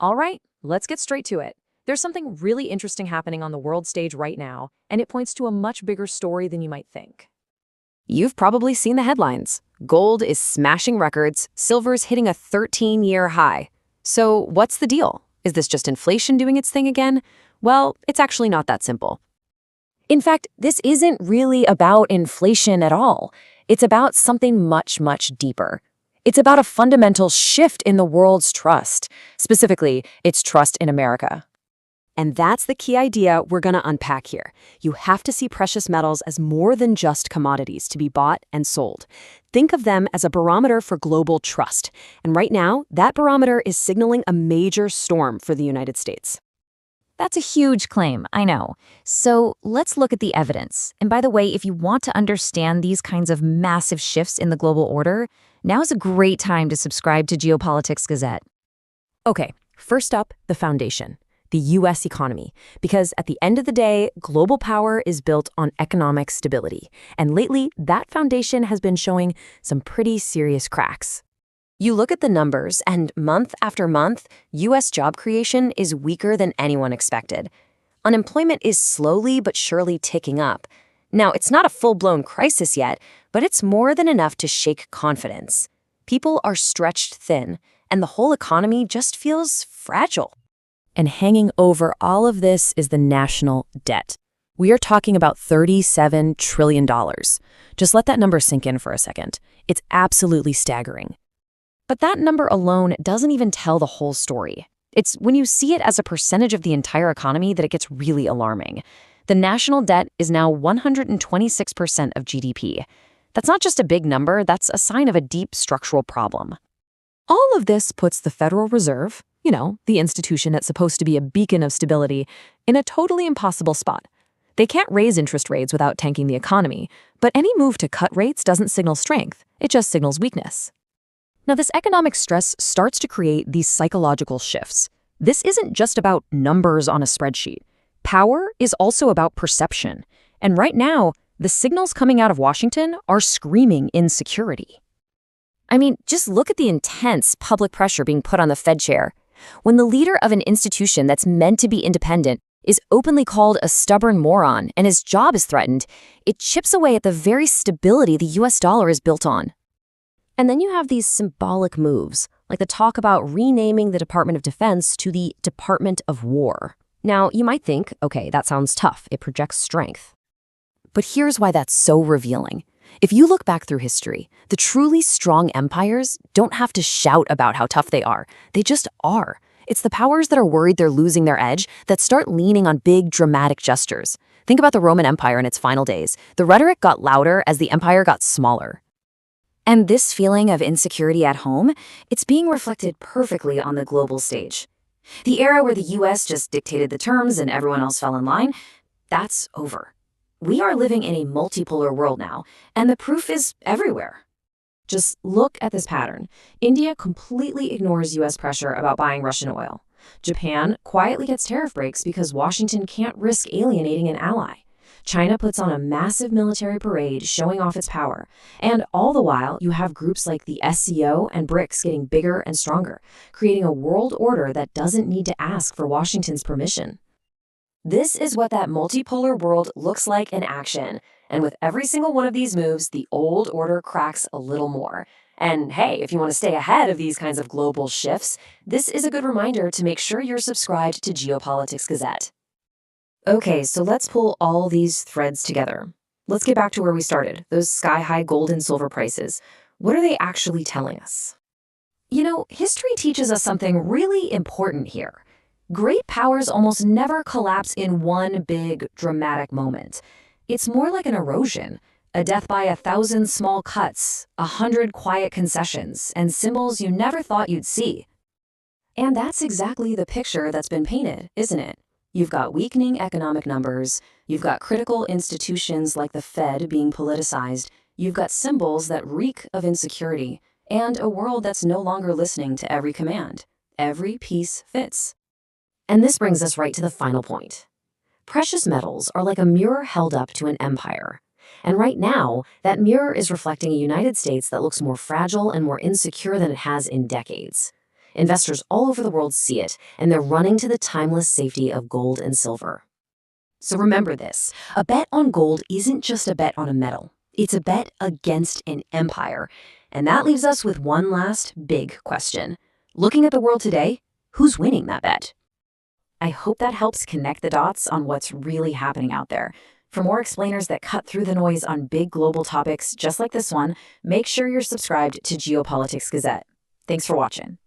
All right, let's get straight to it. There's something really interesting happening on the world stage right now, and it points to a much bigger story than you might think. You've probably seen the headlines. Gold is smashing records, silver's hitting a 13-year high. So what's the deal? Is this just inflation doing its thing again? Well, it's actually not that simple. In fact, this isn't really about inflation at all. It's about something much, much deeper. It's about a fundamental shift in the world's trust. Specifically, its trust in America. And that's the key idea we're going to unpack here. You have to see precious metals as more than just commodities to be bought and sold. Think of them as a barometer for global trust. And right now, that barometer is signaling a major storm for the United States. That's a huge claim, I know. So let's look at the evidence. And by the way, if you want to understand these kinds of massive shifts in the global order, now is a great time to subscribe to Geopolitics Gazette. Okay, first up, the foundation, the U.S. economy. Because at the end of the day, global power is built on economic stability. And lately, that foundation has been showing some pretty serious cracks. You look at the numbers, and month after month, U.S. job creation is weaker than anyone expected. Unemployment is slowly but surely ticking up. Now, it's not a full-blown crisis yet, but it's more than enough to shake confidence. People are stretched thin, and the whole economy just feels fragile. And hanging over all of this is the national debt. We are talking about $37 trillion. Just let that number sink in for a second. It's absolutely staggering. But that number alone doesn't even tell the whole story. It's when you see it as a percentage of the entire economy that it gets really alarming. The national debt is now 126% of GDP. That's not just a big number, that's a sign of a deep structural problem. All of this puts the Federal Reserve, the institution that's supposed to be a beacon of stability, in a totally impossible spot. They can't raise interest rates without tanking the economy, but any move to cut rates doesn't signal strength, it just signals weakness. Now, this economic stress starts to create these psychological shifts. This isn't just about numbers on a spreadsheet. Power is also about perception. And right now, the signals coming out of Washington are screaming insecurity. I mean, just look at the intense public pressure being put on the Fed chair. When the leader of an institution that's meant to be independent is openly called a stubborn moron and his job is threatened, it chips away at the very stability the US dollar is built on. And then you have these symbolic moves, like the talk about renaming the Department of Defense to the Department of War. Now, you might think, okay, that sounds tough. It projects strength. But here's why that's so revealing. If you look back through history, the truly strong empires don't have to shout about how tough they are. They just are. It's the powers that are worried they're losing their edge that start leaning on big, dramatic gestures. Think about the Roman Empire in its final days. The rhetoric got louder as the empire got smaller. And this feeling of insecurity at home, it's being reflected perfectly on the global stage. The era where the US just dictated the terms and everyone else fell in line, that's over. We are living in a multipolar world now, and the proof is everywhere. Just look at this pattern. India completely ignores US pressure about buying Russian oil. Japan quietly gets tariff breaks because Washington can't risk alienating an ally. China puts on a massive military parade showing off its power. And all the while, you have groups like the SCO and BRICS getting bigger and stronger, creating a world order that doesn't need to ask for Washington's permission. This is what that multipolar world looks like in action. And with every single one of these moves, the old order cracks a little more. And hey, if you want to stay ahead of these kinds of global shifts, this is a good reminder to make sure you're subscribed to Geopolitics Gazette. Okay, so let's pull all these threads together. Let's get back to where we started, those sky-high gold and silver prices. What are they actually telling us? History teaches us something really important here. Great powers almost never collapse in one big, dramatic moment. It's more like an erosion, a death by 1,000 small cuts, 100 quiet concessions, and symbols you never thought you'd see. And that's exactly the picture that's been painted, isn't it? You've got weakening economic numbers, you've got critical institutions like the Fed being politicized, you've got symbols that reek of insecurity, and a world that's no longer listening to every command. Every piece fits. And this brings us right to the final point. Precious metals are like a mirror held up to an empire. And right now, that mirror is reflecting a United States that looks more fragile and more insecure than it has in decades. Investors all over the world see it, and they're running to the timeless safety of gold and silver. So remember this, a bet on gold isn't just a bet on a metal. It's a bet against an empire. And that leaves us with one last big question. Looking at the world today, who's winning that bet? I hope that helps connect the dots on what's really happening out there. For more explainers that cut through the noise on big global topics just like this one, make sure you're subscribed to Geopolitics Gazette. Thanks for watching.